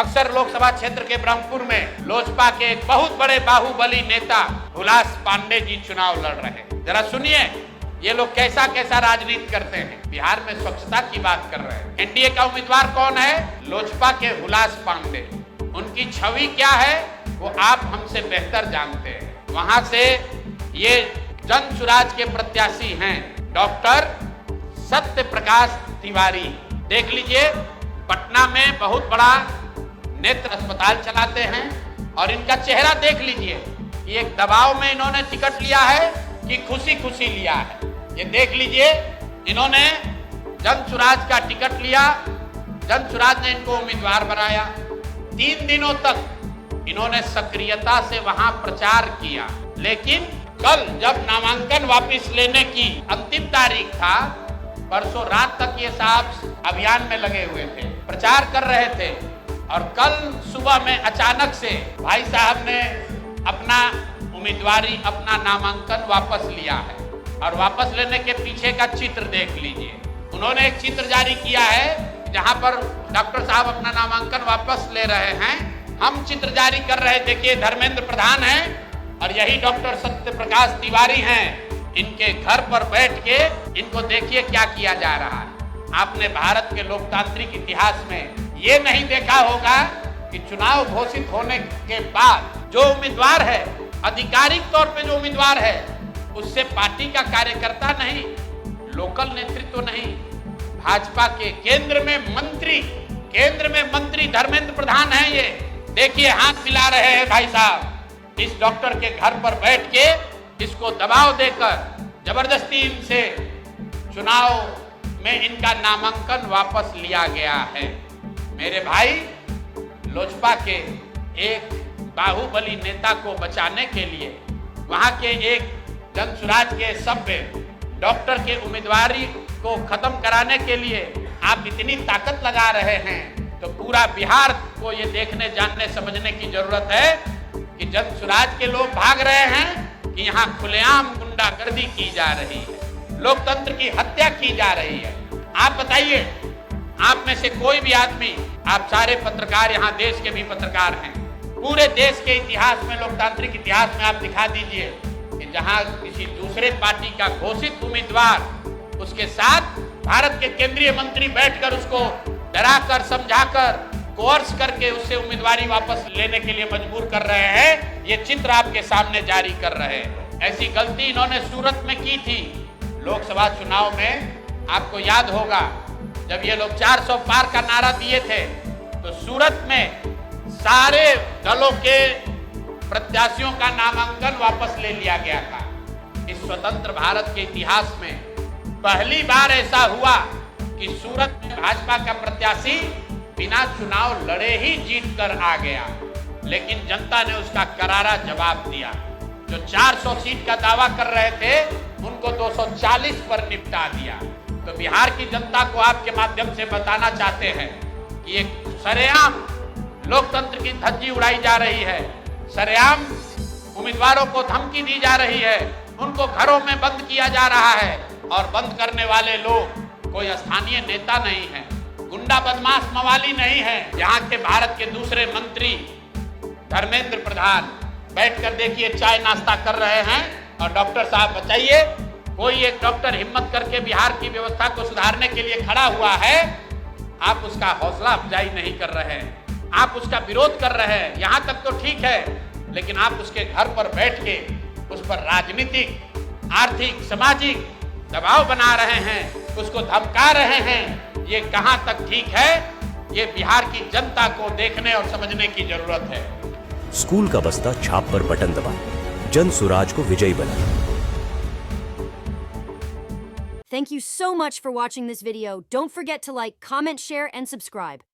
बक्सर लोकसभा क्षेत्र के ब्रह्मपुर में लोजपा के एक बहुत बड़े बाहुबली नेता हुलास पांडे जी चुनाव लड़ रहे हैं। जरा सुनिए ये लोग कैसा कैसा राजनीति करते हैं। बिहार में स्वच्छता की बात कर रहे हैं। एनडीए का उम्मीदवार कौन है? लोजपा के हुलास पांडे। उनकी छवि क्या है वो आप हमसे बेहतर जानते हैं। वहां से ये जन सुराज के प्रत्याशी हैं डॉक्टर सत्य प्रकाश तिवारी। देख लीजिए पटना में बहुत बड़ा नेत्र अस्पताल चलाते हैं और इनका चेहरा देख लीजिए कि एक दबाव में इन्होंने टिकट लिया है कि खुशी खुशी लिया है। ये देख लीजिए इन्होंने जन सुराज का टिकट लिया, जन सुराज ने इनको उम्मीदवार बनाया। 3 दिनों तक इन्होंने सक्रियता से वहां प्रचार किया, लेकिन कल जब नामांकन वापस लेने की अंतिम तारीख था, परसों रात तक ये साहब अभियान में लगे हुए थे, प्रचार कर रहे थे और कल सुबह में अचानक से भाई साहब ने अपना उम्मीदवारी, अपना नामांकन वापस लिया है। और वापस लेने के पीछे का चित्र देख लीजिए। उन्होंने एक चित्र जारी किया है जहां पर डॉक्टर साहब अपना नामांकन वापस ले रहे हैं। हम चित्र जारी कर रहे, देखिए धर्मेंद्र प्रधान हैं और यही डॉक्टर सत्य प्रकाश तिवारी हैं। इनके घर पर बैठ के इनको देखिए क्या किया जा रहा है। आपने भारत के लोकतांत्रिक इतिहास में ये नहीं देखा होगा कि चुनाव घोषित होने के बाद जो उम्मीदवार है, आधिकारिक तौर पे जो उम्मीदवार है, उससे पार्टी का कार्यकर्ता नहीं, लोकल नेतृत्व नहीं, भाजपा के केंद्र में मंत्री धर्मेंद्र प्रधान है। ये देखिए हाथ मिला रहे हैं भाई साहब। इस डॉक्टर के घर पर बैठ के इसको दबाव देकर जबरदस्ती इनसे चुनाव में इनका नामांकन वापस लिया गया है। मेरे भाई, लोजपा के एक बाहुबली नेता को बचाने के लिए, वहां के एक जनसुराज के सभ्य डॉक्टर के उम्मीदवारी को खत्म कराने के लिए आप इतनी ताकत लगा रहे हैं, तो पूरा बिहार को ये देखने, जानने, समझने की जरूरत है कि जनसुराज के लोग भाग रहे हैं कि यहाँ खुलेआम गुंडागर्दी की जा रही है, लोकतंत्र की हत्या की जा रही है। आप बताइए, आप में से कोई भी आदमी, आप सारे पत्रकार, यहाँ देश के भी पत्रकार हैं, पूरे देश के इतिहास में, लोकतांत्रिक इतिहास में आप दिखा दीजिए कि जहां किसी दूसरे पार्टी का घोषित उम्मीदवार, उसके साथ भारत के केंद्रीय मंत्री बैठकर उसको डराकर, समझाकर, कोर्स करके उससे उम्मीदवारी वापस लेने के लिए मजबूर कर रहे हैं। ये चित्र आपके सामने जारी कर रहे हैं। ऐसी गलती इन्होंने सूरत में की थी लोकसभा चुनाव में। आपको याद होगा जब ये लोग 400 पार का नारा दिए थे तो सूरत में सारे दलों के प्रत्याशियों का नामांकन वापस ले लिया गया था। इस स्वतंत्र भारत के इतिहास में पहली बार ऐसा हुआ कि सूरत में भाजपा का प्रत्याशी बिना चुनाव लड़े ही जीत कर आ गया, लेकिन जनता ने उसका करारा जवाब दिया। जो 400 सीट का दावा कर रहे थे उनको 240 पर निपटा दिया। तो बिहार की जनता को आपके माध्यम से बताना चाहते हैं कि एक सरेआम लोकतंत्र की धज्जी उड़ाई जा रही है, सरेआम उम्मीदवारों को धमकी दी जा रही है, उनको घरों में बंद किया जा रहा है और बंद करने वाले लोग कोई स्थानीय नेता नहीं है, गुंडा बदमाश मवाली नहीं है। यहाँ के भारत के दूसरे मंत्री धर्मेंद्र प्रधान बैठकर देखिए चाय नाश्ता कर रहे हैं। और डॉक्टर साहब बताइए, कोई एक डॉक्टर हिम्मत करके बिहार की व्यवस्था को सुधारने के लिए खड़ा हुआ है, आप उसका हौसला अफजाई नहीं कर रहे हैं, आप उसका विरोध कर रहे हैं। यहाँ तक तो ठीक है, लेकिन आप उसके घर पर बैठ के उस पर राजनीतिक, आर्थिक, सामाजिक दबाव बना रहे हैं, उसको धमका रहे हैं। ये कहां तक ठीक है, ये बिहार की जनता को देखने और समझने की जरूरत है। स्कूल का बस्ता छाप पर बटन दबाएं, जन सुराज को विजयी बनाएं। Thank you so much for watching this video. Don't forget to like, comment, share, and subscribe.